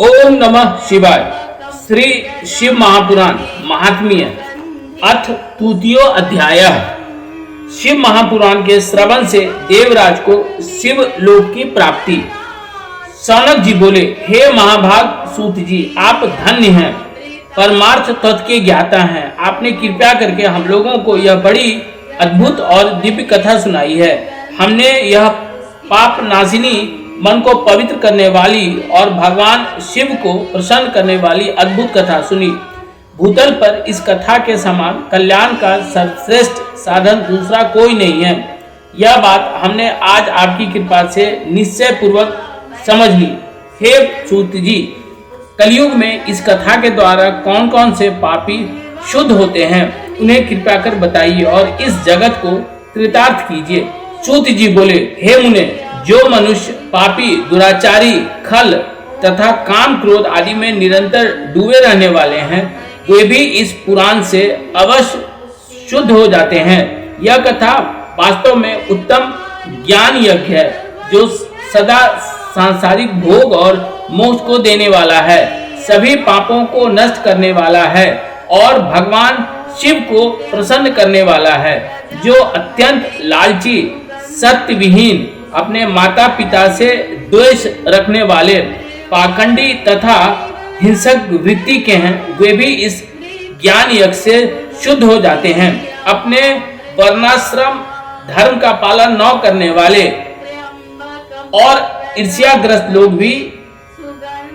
ओम नमः शिवाय। श्री शिव महापुराण महात्म्य अथ तृतीय अध्याय। शिव महापुराण के श्रवण से देवराज को शिव लोक की प्राप्ति। सौनक जी बोले, हे महाभाग सूत जी, आप धन्य हैं, परमार्थ तत्व के ज्ञाता हैं। आपने कृपया करके हम लोगों को यह बड़ी अद्भुत और दिव्य कथा सुनाई है। हमने यह पाप नाशिनी, मन को पवित्र करने वाली और भगवान शिव को प्रसन्न करने वाली अद्भुत कथा सुनी। भूतल पर इस कथा के समान कल्याण का सर्वश्रेष्ठ साधन दूसरा कोई नहीं है। यह बात हमने आज आपकी कृपा से निश्चय पूर्वक समझ ली। हे सूत जी, कलयुग में इस कथा के द्वारा कौन कौन से पापी शुद्ध होते हैं, उन्हें कृपया कर बताइए और इस जगत को कृतार्थ कीजिए। सूत जी बोले, हे मुने, जो मनुष्य पापी, दुराचारी, खल तथा काम क्रोध आदि में निरंतर डूबे रहने वाले हैं, वे भी इस पुराण से अवश्य शुद्ध हो जाते हैं। यह कथा वास्तव में उत्तम ज्ञान यज्ञ है, जो सदा सांसारिक भोग और मोक्ष को देने वाला है, सभी पापों को नष्ट करने वाला है और भगवान शिव को प्रसन्न करने वाला है। जो अत्यंत लालची, सत्य विहीन, अपने माता पिता से द्वेष रखने वाले, पाखंडी तथा हिंसक वृत्ति के हैं, वे भी इस ज्ञान यज्ञ से शुद्ध हो जाते हैं। अपने वर्णाश्रम धर्म का पालन न करने वाले और ईर्ष्याग्रस्त लोग भी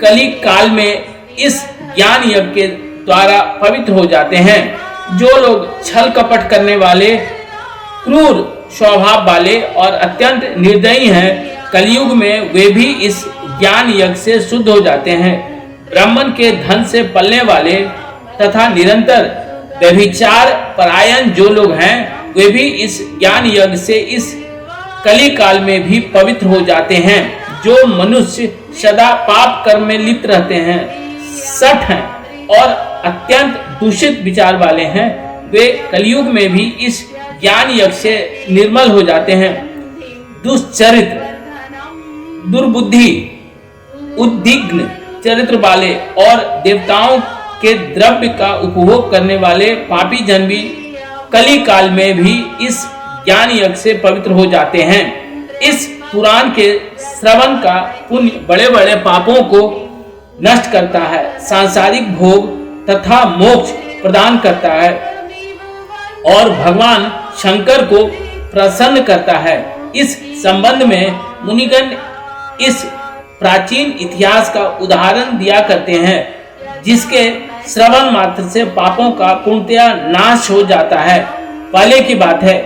कली काल में इस ज्ञान यज्ञ के द्वारा पवित्र हो जाते हैं। जो लोग छल कपट करने वाले, क्रूर स्वभाव वाले और अत्यंत निर्दयी हैं, कलयुग में वे भी इस ज्ञान यज्ञ से शुद्ध हो जाते हैं। ब्राह्मण के धन से पलने वाले तथा निरंतर व्यभिचार परायण जो लोग हैं, वे भी इस ज्ञान यज्ञ से इस कली काल में भी पवित्र हो जाते हैं। जो मनुष्य सदा पाप कर्म में लिप्त रहते हैं, सठ हैं और अत्यंत दूषित विचार वाले हैं, वे कलयुग में भी इस ज्ञान यज्ञ से निर्मल हो जाते हैं। दुष्चरित्र, दुर्बुद्धि, उद्विग्न चरित्र वाले और देवताओं के द्रव्य का उपभोग करने वाले पापी जन भी कली काल में भी इस ज्ञान यज्ञ से पवित्र हो जाते हैं। इस पुराण के श्रवण का पुण्य बड़े बड़े पापों को नष्ट करता है, सांसारिक भोग तथा मोक्ष प्रदान करता है और भगवान शंकर को प्रसन्न करता है। इस संबंध में मुनिगण इस प्राचीन इतिहास का उदाहरण दिया करते हैं, जिसके श्रवण मात्र से पापों का पूर्णतया नाश हो जाता है। पहले की बात है,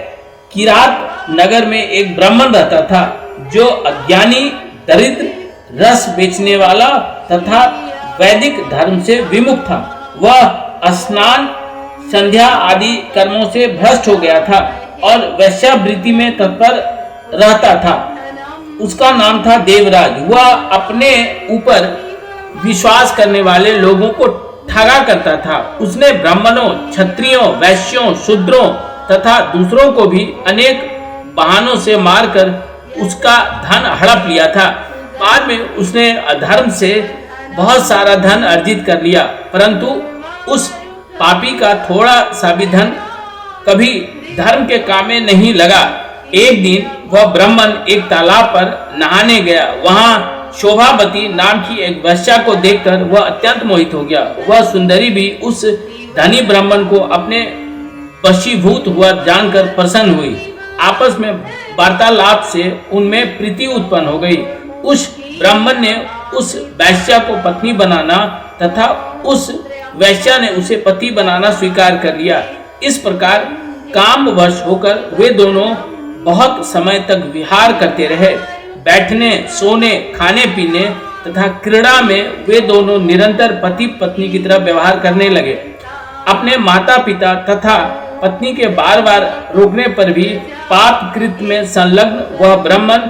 किरात नगर में एक ब्राह्मण रहता था, जो अज्ञानी, दरिद्र, रस बेचने वाला तथा वैदिक धर्म से विमुख था। वह स्नान, संध्या आदि कर्मों से भ्रष्ट हो गया था और वैश्यावृत्ति में तत्पर रहता था। उसका नाम था देवराज। वह अपने ऊपर विश्वास करने वाले लोगों को ठगा करता था। उसने ब्राह्मणों, क्षत्रियों, वैश्यों, शूद्रों तथा दूसरों को भी अनेक बहानों से मारकर उसका धन हड़प लिया था। बाद में उसने अधर्म से बहुत सारा धन अर्जित कर लिया, परंतु उस पापी का थोड़ा सा भी धन कभी धर्म के काम में नहीं लगा। एक दिन वह ब्राह्मण एक तालाब पर नहाने गया। वहां शोभावती नाम की एक वैश्या को देखकर वह अत्यंत मोहित हो गया। वह सुंदरी भी उस धनी ब्राह्मण को अपने वशीभूत हुआ जानकर प्रसन्न हुई। आपस में वार्तालाप से उनमें प्रीति उत्पन्न हो गई। उस ब्राह्मण ने उस वैश्या को पत्नी बनाना तथा उस वैश्या ने उसे पति बनाना स्वीकार कर लिया। इस प्रकार कामवश होकर वे दोनों बहुत समय तक विहार करते रहे। बैठने, सोने, खाने पीने तथा क्रीड़ा में वे दोनों निरंतर पति पत्नी की तरह व्यवहार करने लगे। अपने माता पिता तथा पत्नी के बार बार रोकने पर भी पाप कृत्य में संलग्न वह ब्राह्मण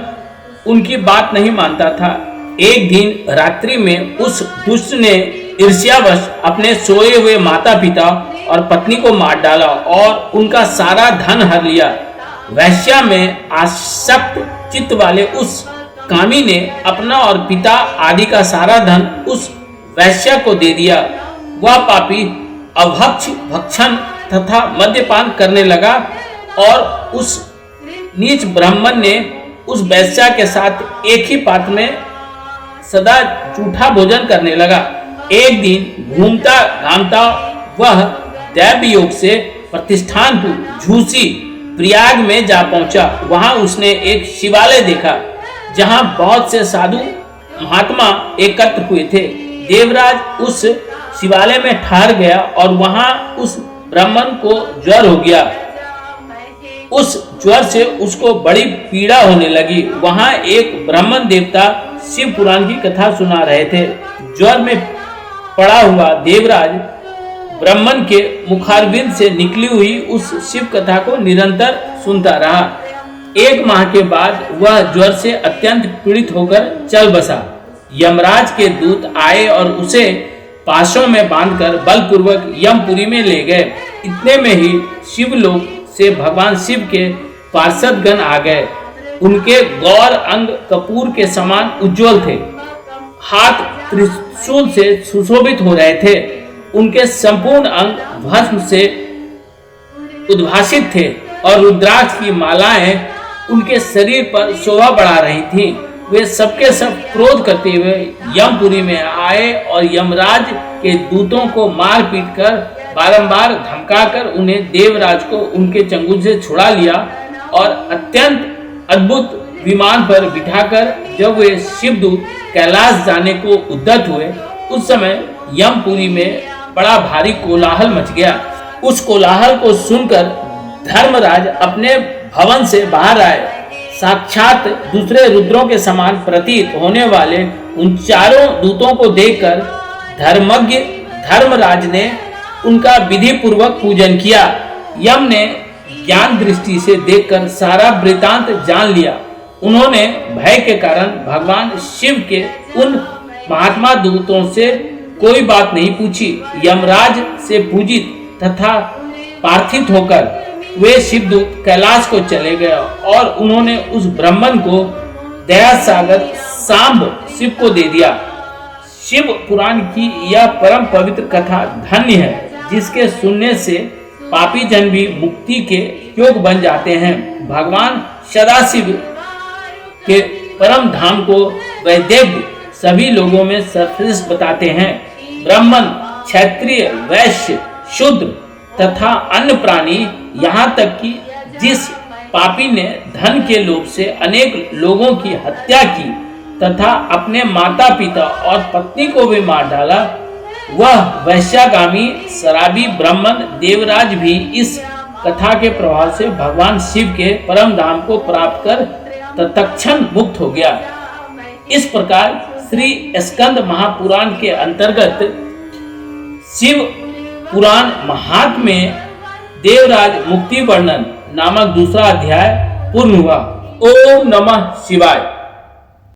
उनकी बात नहीं मानता था। एक दिन रात्रि में उस दुष्ट ने ईर्ष्यावश अपने सोए हुए माता पिता और पत्नी को मार डाला और उनका सारा धन हर लिया। वैश्या में आसक्त चित्त वाले उस कामी ने अपना और पिता आदि का सारा धन उस वैश्य को दे दिया। वह पापी अभक्ष भक्षण तथा मद्यपान करने लगा और उस नीच ब्राह्मण ने उस वैश्या के साथ एक ही पात्र में सदा झूठा भोजन करने लगा। एक दिन घूमता घामता वह दैव योग से प्रतिष्ठान झूसी प्रयाग में जा पहुंचा। वहां उसने एक शिवालय देखा जहां बहुत से साधु महात्मा एकत्र हुए थे। देवराज उस शिवालय में ठहर गया और वहां उस ब्राह्मण को ज्वर हो गया। उस ज्वर से उसको बड़ी पीड़ा होने लगी। वहां एक ब्राह्मण देवता शिव पुराण की कथा सुना रहे थे। ज्वर में पड़ा हुआ देवराज ब्राह्मण के मुखारविंद से निकली हुई उस शिव कथा को निरंतर सुनता रहा। एक माह के बाद वह ज्वर से अत्यंत पीड़ित होकर चल बसा। यमराज के दूत आए और उसे पाशों में बांधकर बलपूर्वक यमपुरी में ले गए। इतने में ही शिवलोक से भगवान शिव के पार्षदगण आ गए। उनके गौर अंग कपूर के समान उज्जवल थे। हाथ त्रिशूल से सुशोभित हो रहे थे। उनके संपूर्ण अंग भस्म से उद्भासित थे और रुद्राक्ष की मालाएं उनके शरीर पर शोभा बढ़ा रही थीं। वे सबके सब क्रोध करते हुए यमपुरी में आए और यमराज के दूतों को मार पीट कर बारंबार धमकाकर उन्हें देवराज को उनके चंगुल से छुड़ा लिया और अत्यंत अद्भुत विमान पर बिठाकर जब वे शिवदूत कैलाश जाने को उद्यत हुए, उस समय यमपुरी में बड़ा भारी कोलाहल मच गया। उस कोलाहल को सुनकर धर्मराज अपने भवन से बाहर आए। साक्षात दूसरे रुद्रों के समान प्रतीत होने वाले उन चारों दूतों को देखकर धर्मज्ञ धर्मराज ने उनका विधि पूर्वक पूजन किया। यम ने ज्ञान दृष्टि से देखकर सारा वृतांत जान लिया। उन्होंने भय के कारण भगवान शिव के उन महात्मा दूतों से कोई बात नहीं पूछी। यमराज से पूजित तथा पार्थित होकर वे शिवदूत कैलाश को चले गए और उन्होंने उस ब्राह्मण को दया सागर सांब शिव को दे दिया। शिव पुराण की यह परम पवित्र कथा धन्य है, जिसके सुनने से पापी जन भी मुक्ति के योग बन जाते हैं। भगवान सदाशिव के परम धाम को वैदेव्य सभी लोगों में सर्वश्रेष्ठ बताते हैं। ब्राह्मण, क्षत्रिय, वैश्य, शूद्र तथा अन्य प्राणी, यहाँ तक कि जिस पापी ने धन के लोभ से अनेक लोगों की हत्या की तथा अपने माता पिता और पत्नी को भी मार डाला, वह वैश्यागामी शराबी ब्राह्मण देवराज भी इस कथा के प्रभाव से भगवान शिव के परम धाम को प्राप्त कर तत्क्षण मुक्त हो गया। इस प्रकार श्री स्कंद महापुराण के अंतर्गत शिव पुराण महात्म्य में देवराज मुक्ति वर्णन नामक दूसरा अध्याय पूर्ण हुआ। ओम नमः शिवाय।